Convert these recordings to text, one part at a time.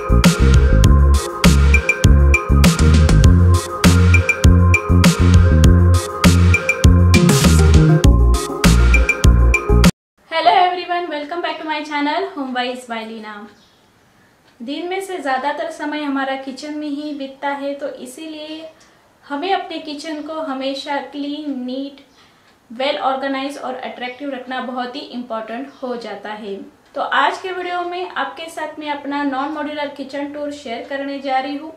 Welcome back to my channel home wise by Leena. दिन में से ज़्यादातर समय हमारा किचन में ही बीतता है, तो इसीलिए हमें अपने किचन को हमेशा क्लीन, नीट, वेल ऑर्गेनाइज और अट्रैक्टिव रखना बहुत ही इम्पोर्टेंट हो जाता है। तो आज के वीडियो में आपके साथ मैं अपना non modular kitchen tour share करने जा रही हूँ।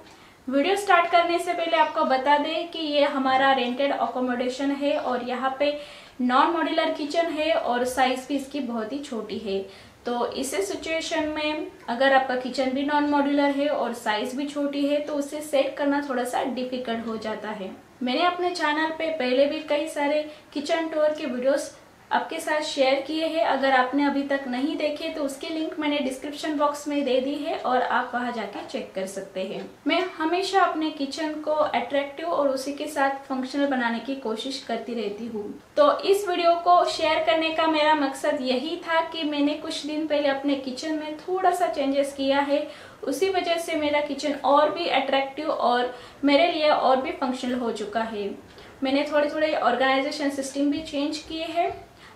वीडियो स्टार्ट करने से पहले आपको बता दें कि ये हमारा रेंटेड अकोमोडेशन है और यहाँ पे नॉन मॉड्यूलर किचन है और साइज भी इसकी बहुत ही छोटी है। तो इस सिचुएशन में अगर आपका किचन भी नॉन मॉड्यूलर है और साइज भी छोटी है तो उसे सेट करना थोड़ा सा डिफिकल्ट हो जाता है। मैंने अपने चैनल पे पहले भी कई सारे किचन टूर के वीडियोस आपके साथ शेयर किए हैं। अगर आपने अभी तक नहीं देखे तो उसकी लिंक मैंने डिस्क्रिप्शन बॉक्स में दे दी है और आप वहां जाके चेक कर सकते हैं। मैं हमेशा अपने किचन को अट्रैक्टिव और उसी के साथ फंक्शनल बनाने की कोशिश करती रहती हूँ। तो इस वीडियो को शेयर करने का मेरा मकसद यही था कि मैंने कुछ दिन पहले अपने किचन में थोड़ा सा चेंजेस किया है, उसी वजह से मेरा किचन और भी अट्रैक्टिव और मेरे लिए और भी फंक्शनल हो चुका है। मैंने थोड़े ऑर्गेनाइजेशन सिस्टम भी चेंज किए हैं।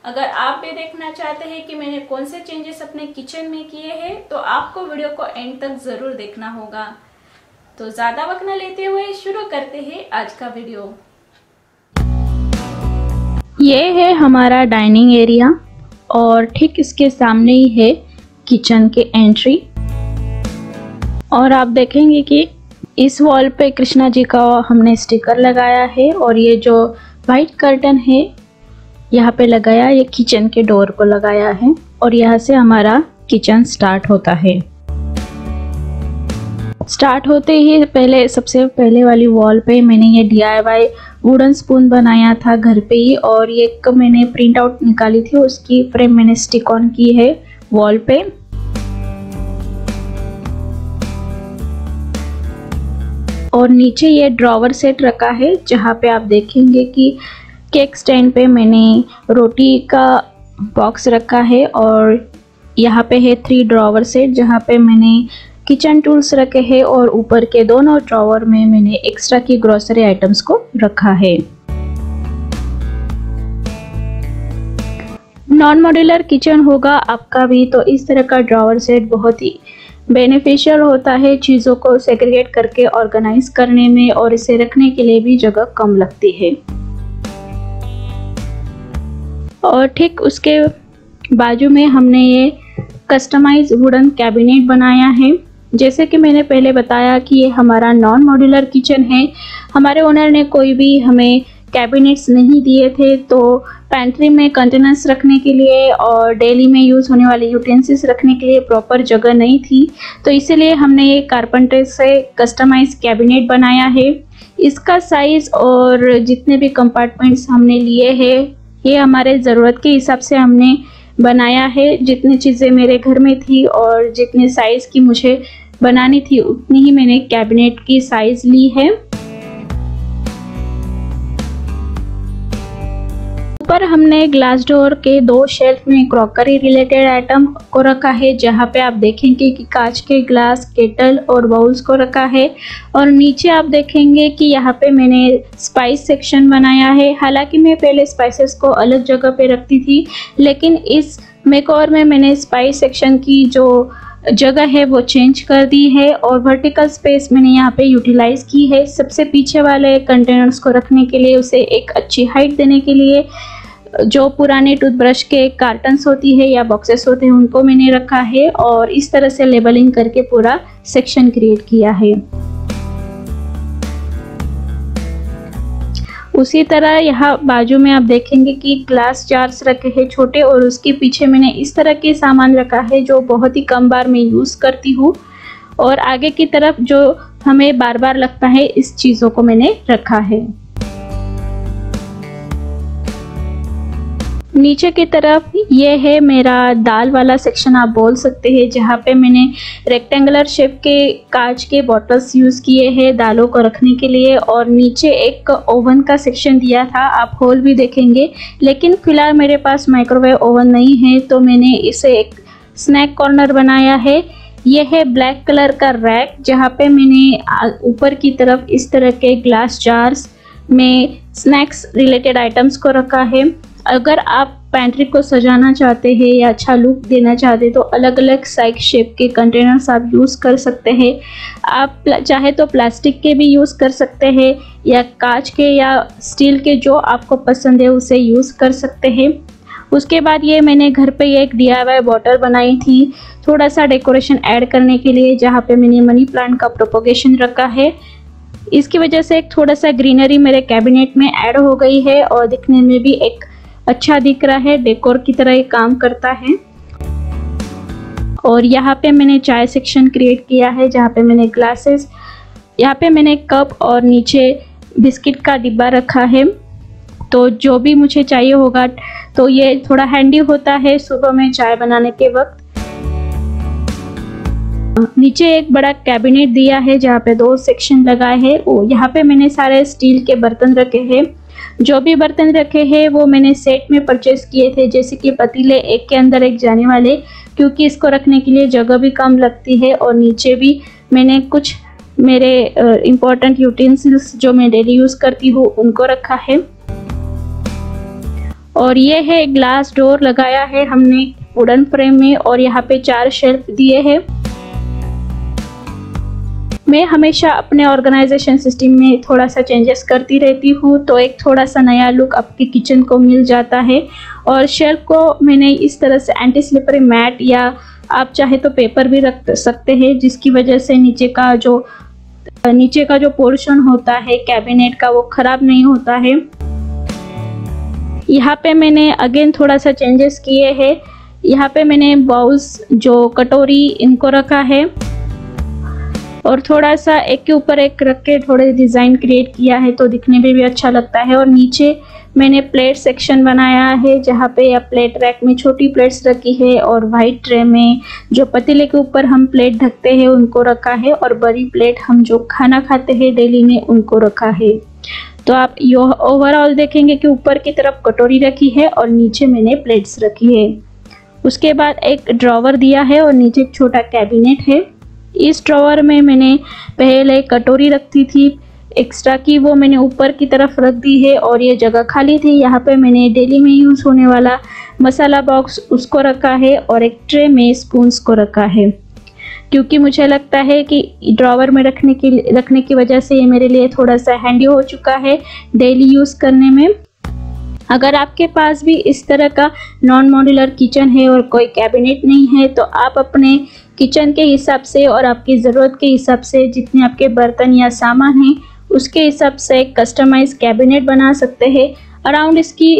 अगर आप भी देखना चाहते हैं कि मैंने कौन से चेंजेस अपने किचन में किए हैं तो आपको वीडियो को एंड तक जरूर देखना होगा। तो ज्यादा वक्त न लेते हुए शुरू करते हैं आज का वीडियो। ये है हमारा डाइनिंग एरिया और ठीक इसके सामने ही है किचन के एंट्री। और आप देखेंगे कि इस वॉल पे कृष्णा जी का हमने स्टिकर लगाया है और ये जो वाइट कर्टन है यहाँ पे लगाया, ये किचन के डोर को लगाया है और यहाँ से हमारा किचन स्टार्ट होता है। स्टार्ट होते ही सबसे पहले वाली वॉल पे मैंने ये DIY वुडन स्पून बनाया था घर पे ही और ये मैंने प्रिंट आउट निकाली थी, उसकी फ्रेम मैंने स्टिक ऑन की है वॉल पे। और नीचे ये ड्रॉवर सेट रखा है जहाँ पे आप देखेंगे कि केक स्टैंड पे मैंने रोटी का बॉक्स रखा है और यहाँ पे है 3 ड्रॉवर सेट जहाँ पे मैंने किचन टूल्स रखे हैं और ऊपर के दोनों ड्रॉवर में मैंने एक्स्ट्रा की ग्रोसरी आइटम्स को रखा है। नॉन मॉड्यूलर किचन होगा आपका भी तो इस तरह का ड्रॉवर सेट बहुत ही बेनिफिशियल होता है चीज़ों को सेग्रीगेट करके ऑर्गेनाइज करने में, और इसे रखने के लिए भी जगह कम लगती है। और ठीक उसके बाजू में हमने ये कस्टमाइज वुडन कैबिनेट बनाया है। जैसे कि मैंने पहले बताया कि ये हमारा नॉन मॉड्यूलर किचन है। हमारे ओनर ने कोई भी हमें कैबिनेट्स नहीं दिए थे, तो पैंट्री में कंटेनर्स रखने के लिए और डेली में यूज़ होने वाले यूटेंसिल्स रखने के लिए प्रॉपर जगह नहीं थी, तो इसीलिए हमने ये कारपेंटर से कस्टमाइज कैबिनेट बनाया है। इसका साइज़ और जितने भी कंपार्टमेंट्स हमने लिए हैं ये हमारे ज़रूरत के हिसाब से हमने बनाया है। जितनी चीज़ें मेरे घर में थी और जितने साइज़ की मुझे बनानी थी उतनी ही मैंने कैबिनेट की साइज़ ली है। ऊपर हमने ग्लास डोर के 2 शेल्फ में क्रॉकरी रिलेटेड आइटम को रखा है, जहाँ पे आप देखेंगे कि कांच के ग्लास, केटल और बाउल्स को रखा है। और नीचे आप देखेंगे कि यहाँ पे मैंने स्पाइस सेक्शन बनाया है। हालांकि मैं पहले स्पाइसेस को अलग जगह पे रखती थी, लेकिन इस मेकओवर में मैंने स्पाइस सेक्शन की जो जगह है वो चेंज कर दी है और वर्टिकल स्पेस मैंने यहाँ पे यूटिलाइज की है। सबसे पीछे वाले कंटेनर्स को रखने के लिए, उसे एक अच्छी हाइट देने के लिए जो पुराने टूथब्रश के कार्टन्स होती है या बॉक्सेस होते हैं उनको मैंने रखा है और इस तरह से लेबलिंग करके पूरा सेक्शन क्रिएट किया है। उसी तरह यहाँ बाजू में आप देखेंगे कि ग्लास जार्स रखे हैं छोटे, और उसके पीछे मैंने इस तरह के सामान रखा है जो बहुत ही कम बार मैं यूज़ करती हूँ, और आगे की तरफ जो हमें बार बार लगता है इस चीज़ों को मैंने रखा है। नीचे की तरफ ये है मेरा दाल वाला सेक्शन आप बोल सकते हैं, जहाँ पे मैंने रेक्टेंगुलर शेप के कांच के बॉटल्स यूज़ किए हैं दालों को रखने के लिए, और नीचे एक ओवन का सेक्शन दिया था, आप होल भी देखेंगे। लेकिन फिलहाल मेरे पास माइक्रोवेव ओवन नहीं है तो मैंने इसे एक स्नैक कॉर्नर बनाया है। ये है ब्लैक कलर का रैक, जहाँ पे मैंने ऊपर की तरफ इस तरह के ग्लास जार्स में स्नैक्स रिलेटेड आइटम्स को रखा है। अगर आप पैंट्री को सजाना चाहते हैं या अच्छा लुक देना चाहते हैं तो अलग अलग साइज शेप के कंटेनर्स आप यूज़ कर सकते हैं। आप चाहे तो प्लास्टिक के भी यूज़ कर सकते हैं या कांच के या स्टील के, जो आपको पसंद है उसे यूज़ कर सकते हैं। उसके बाद ये मैंने घर पे एक DIY बॉटल बनाई थी थोड़ा सा डेकोरेशन ऐड करने के लिए, जहाँ पे मैंने मनी प्लांट का प्रोपोगेशन रखा है। इसकी वजह से एक थोड़ा सा ग्रीनरी मेरे कैबिनेट में ऐड हो गई है और दिखने में भी एक अच्छा दिख रहा है, डेकोर की तरह ये काम करता है। और यहाँ पे मैंने चाय सेक्शन क्रिएट किया है, जहाँ पे मैंने ग्लासेस, यहाँ पे मैंने कप और नीचे बिस्किट का डिब्बा रखा है। तो जो भी मुझे चाहिए होगा, तो ये थोड़ा हैंडी होता है सुबह में चाय बनाने के वक्त। नीचे एक बड़ा कैबिनेट दिया है जहाँ पे 2 सेक्शन लगाए हैं। यहाँ पे मैंने सारे स्टील के बर्तन रखे हैं। जो भी बर्तन रखे हैं वो मैंने सेट में परचेस किए थे, जैसे कि पतीले एक के अंदर एक जाने वाले, क्योंकि इसको रखने के लिए जगह भी कम लगती है। और नीचे भी मैंने कुछ मेरे इम्पोर्टेंट यूटेंसिल्स जो मैं डेली यूज़ करती हूँ उनको रखा है। और ये है ग्लास डोर लगाया है हमने वुडन फ्रेम में, और यहाँ पे 4 शेल्फ दिए हैं। मैं हमेशा अपने ऑर्गेनाइजेशन सिस्टम में थोड़ा सा चेंजेस करती रहती हूँ, तो एक थोड़ा सा नया लुक आपके किचन को मिल जाता है। और शेल्फ को मैंने इस तरह से एंटी स्लिपरी मैट या आप चाहे तो पेपर भी रख सकते हैं, जिसकी वजह से नीचे का जो पोर्शन होता है कैबिनेट का वो खराब नहीं होता है। यहाँ पे मैंने अगेन थोड़ा सा चेंजेस किए हैं। यहाँ पे मैंने बाउल्स, जो कटोरी, इनको रखा है और थोड़ा सा एक के ऊपर एक रख के थोड़े डिज़ाइन क्रिएट किया है, तो दिखने में भी अच्छा लगता है। और नीचे मैंने प्लेट सेक्शन बनाया है, जहाँ पे या प्लेट रैक में छोटी प्लेट्स रखी है और वाइट ट्रे में जो पतीले के ऊपर हम प्लेट ढकते हैं उनको रखा है, और बड़ी प्लेट हम जो खाना खाते हैं डेली में उनको रखा है। तो आप ओवरऑल देखेंगे कि ऊपर की तरफ कटोरी रखी है और नीचे मैंने प्लेट्स रखी है। उसके बाद एक ड्रॉवर दिया है और नीचे एक छोटा कैबिनेट है। इस ड्रॉवर में मैंने पहले कटोरी रखती थी एक्स्ट्रा की, वो मैंने ऊपर की तरफ रख दी है और ये जगह खाली थी। यहाँ पे मैंने डेली में यूज़ होने वाला मसाला बॉक्स उसको रखा है और एक ट्रे में स्पून्स को रखा है, क्योंकि मुझे लगता है कि ड्रॉवर में रखने की वजह से ये मेरे लिए थोड़ा सा हैंडी हो चुका है डेली यूज़ करने में। अगर आपके पास भी इस तरह का नॉन मॉड्यूलर किचन है और कोई कैबिनेट नहीं है, तो आप अपने किचन के हिसाब से और आपकी ज़रूरत के हिसाब से जितने आपके बर्तन या सामान हैं उसके हिसाब से एक कस्टमाइज कैबिनेट बना सकते हैं। अराउंड इसकी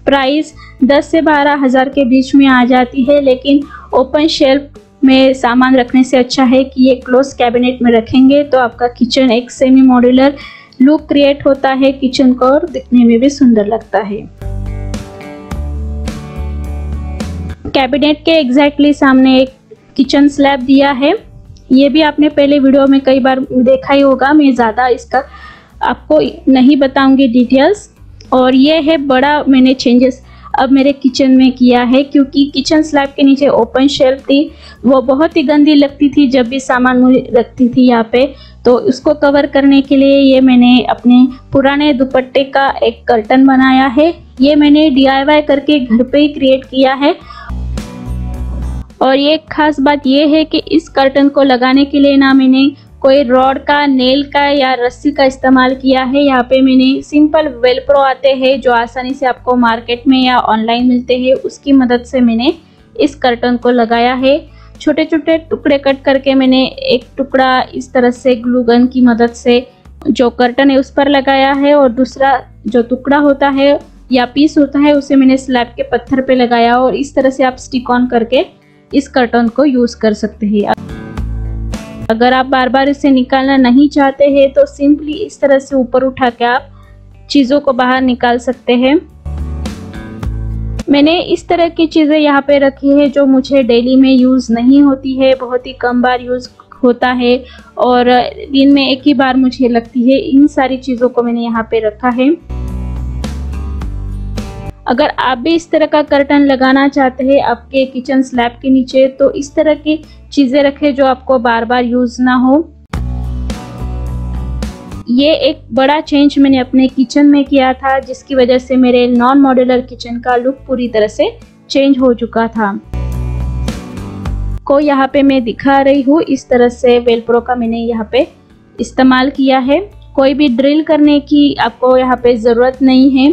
प्राइस 10 से 12 हज़ार के बीच में आ जाती है, लेकिन ओपन शेल्फ में सामान रखने से अच्छा है कि ये क्लोज कैबिनेट में रखेंगे तो आपका किचन एक सेमी मॉड्यूलर लुक क्रिएट होता है किचन को, और दिखने में भी सुंदर लगता है। कैबिनेट के एग्जैक्टली सामने एक किचन स्लैब दिया है। ये भी आपने पहले वीडियो में कई बार देखा ही होगा, मैं ज़्यादा इसका आपको नहीं बताऊंगी डिटेल्स। और ये है बड़ा मैंने चेंजेस अब मेरे किचन में किया है, क्योंकि किचन स्लैब के नीचे ओपन शेल्फ थी, वो बहुत ही गंदी लगती थी जब भी सामान रखती थी यहाँ पे। तो उसको कवर करने के लिए ये मैंने अपने पुराने दुपट्टे का एक कर्टन बनाया है। ये मैंने DIY करके घर पे ही क्रिएट किया है। और ये खास बात ये है कि इस कर्टन को लगाने के लिए ना मैंने कोई रॉड का, नेल का या रस्सी का इस्तेमाल किया है। यहाँ पे मैंने सिंपल वेलप्रो आते हैं जो आसानी से आपको मार्केट में या ऑनलाइन मिलते हैं, उसकी मदद से मैंने इस कर्टन को लगाया है। छोटे छोटे टुकड़े कट करके मैंने एक टुकड़ा इस तरह से ग्लू गन की मदद से जो कर्टन है उस पर लगाया है, और दूसरा जो टुकड़ा होता है या पीस होता है उसे मैंने स्लैब के पत्थर पे लगाया, और इस तरह से आप स्टिक ऑन करके इस कर्टन को यूज़ कर सकते हैं। अगर आप बार बार इसे निकालना नहीं चाहते हैं तो सिंपली इस तरह से ऊपर उठा के आप चीज़ों को बाहर निकाल सकते हैं। मैंने इस तरह की चीज़ें यहाँ पे रखी है जो मुझे डेली में यूज़ नहीं होती है, बहुत ही कम बार यूज़ होता है और दिन में एक ही बार मुझे लगती है। इन सारी चीज़ों को मैंने यहाँ पे रखा है। अगर आप भी इस तरह का कर्टन लगाना चाहते हैं आपके किचन स्लैब के नीचे, तो इस तरह की चीज़ें रखें जो आपको बार बार यूज़ ना हो। ये एक बड़ा चेंज मैंने अपने किचन में किया था, जिसकी वजह से मेरे नॉन मॉड्यूलर किचन का लुक पूरी तरह से चेंज हो चुका था। को यहाँ पे मैं दिखा रही हूँ, इस तरह से वेलप्रो का मैंने यहाँ पे इस्तेमाल किया है। कोई भी ड्रिल करने की आपको यहाँ पे ज़रूरत नहीं है।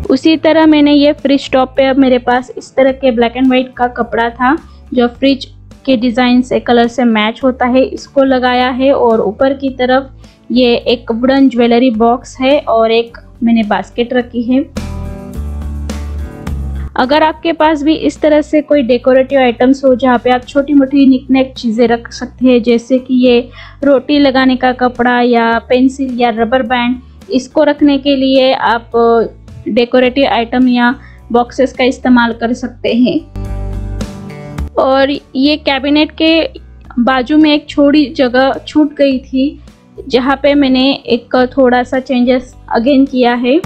उसी तरह मैंने ये फ्रिज टॉप पे, अब मेरे पास इस तरह के ब्लैक एंड वाइट का कपड़ा था जो फ्रिज के डिज़ाइन से, कलर से मैच होता है, इसको लगाया है। और ऊपर की तरफ ये एक वुडन ज्वेलरी बॉक्स है और एक मैंने बास्केट रखी है। अगर आपके पास भी इस तरह से कोई डेकोरेटिव आइटम्स हो जहाँ पे आप छोटी मोटी निकनेक चीज़ें रख सकते हैं, जैसे कि ये रोटी लगाने का कपड़ा या पेंसिल या रबर बैंड, इसको रखने के लिए आप डेकोरेटिव आइटम या बॉक्सेस का इस्तेमाल कर सकते हैं। और ये कैबिनेट के बाजू में एक छोटी जगह छूट गई थी, जहाँ पे मैंने एक थोड़ा सा चेंजेस अगेन किया है।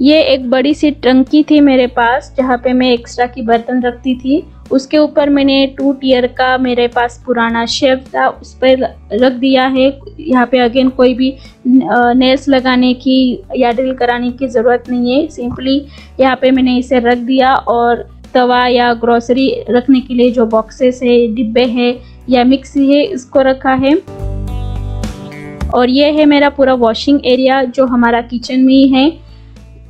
ये एक बड़ी सी टंकी थी मेरे पास, जहाँ पे मैं एक्स्ट्रा की बर्तन रखती थी। उसके ऊपर मैंने 2 टियर का मेरे पास पुराना शेल्फ था, उस पर रख दिया है। यहाँ पे अगेन कोई भी नेल्स लगाने की या ड्रिल कराने की ज़रूरत नहीं है, सिंपली यहाँ पे मैंने इसे रख दिया। और तवा या ग्रोसरी रखने के लिए जो बॉक्सेस है, डिब्बे है या मिक्सी है, इसको रखा है। और ये है मेरा पूरा वॉशिंग एरिया जो हमारा किचन में ही है।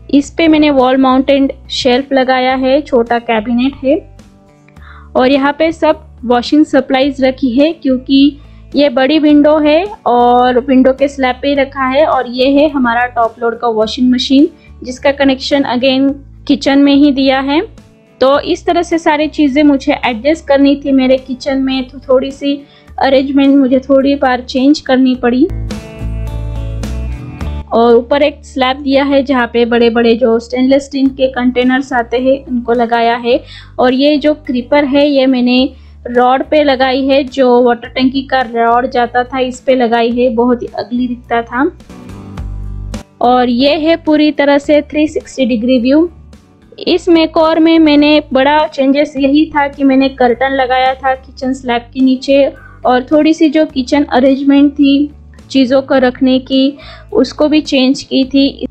इस पे मैंने वॉल माउंटेड शेल्फ लगाया है, छोटा कैबिनेट है। और यहाँ पे सब वॉशिंग सप्लाईज रखी है, क्योंकि ये बड़ी विंडो है और विंडो के स्लैब पे ही रखा है। और ये है हमारा टॉप लोड का वॉशिंग मशीन, जिसका कनेक्शन अगेन किचन में ही दिया है। तो इस तरह से सारी चीज़ें मुझे एडजस्ट करनी थी मेरे किचन में, तो थोड़ी सी अरेंजमेंट मुझे थोड़ी बार चेंज करनी पड़ी। और ऊपर एक स्लैब दिया है जहाँ पे बड़े बड़े जो स्टेनलेस स्टील के कंटेनर्स आते हैं उनको लगाया है। और ये जो क्रीपर है ये मैंने रॉड पे लगाई है, जो वाटर टंकी का रॉड जाता था इस पे लगाई है, बहुत ही अगली दिखता था। और ये है पूरी तरह से 360 डिग्री व्यू। इस मेकओवर में मैंने बड़ा चेंजेस यही था कि मैंने कर्टन लगाया था किचन स्लैब के नीचे, और थोड़ी सी जो किचन अरेंजमेंट थी चीज़ों को रखने की, उसको भी चेंज की थी।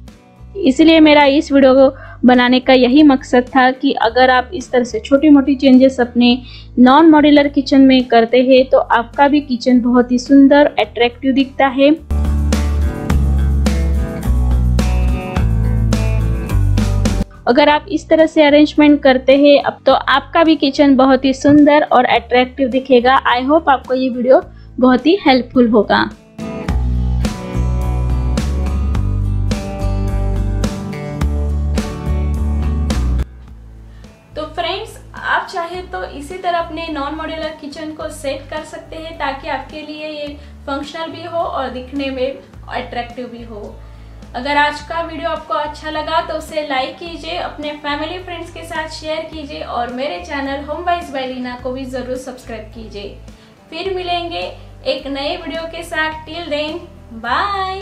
इसलिए मेरा इस वीडियो को बनाने का यही मकसद था कि अगर आप इस तरह से छोटी मोटी चेंजेस अपने नॉन मॉड्यूलर किचन में करते हैं तो आपका भी किचन बहुत ही सुंदर, अट्रैक्टिव दिखता है। अगर आप इस तरह से अरेंजमेंट करते हैं अब तो आपका भी किचन बहुत ही सुंदर और अट्रैक्टिव दिखेगा। आई होप आपको ये वीडियो बहुत ही हेल्पफुल होगा। तो फ्रेंड्स, आप चाहे तो इसी तरह अपने नॉन मॉड्यूलर किचन को सेट कर सकते हैं, ताकि आपके लिए ये फंक्शनल भी हो और दिखने में अट्रैक्टिव भी हो। अगर आज का वीडियो आपको अच्छा लगा तो उसे लाइक कीजिए, अपने फैमिली फ्रेंड्स के साथ शेयर कीजिए और मेरे channel home wise by Leena को भी ज़रूर सब्सक्राइब कीजिए। फिर मिलेंगे एक नए वीडियो के साथ। Till then, bye.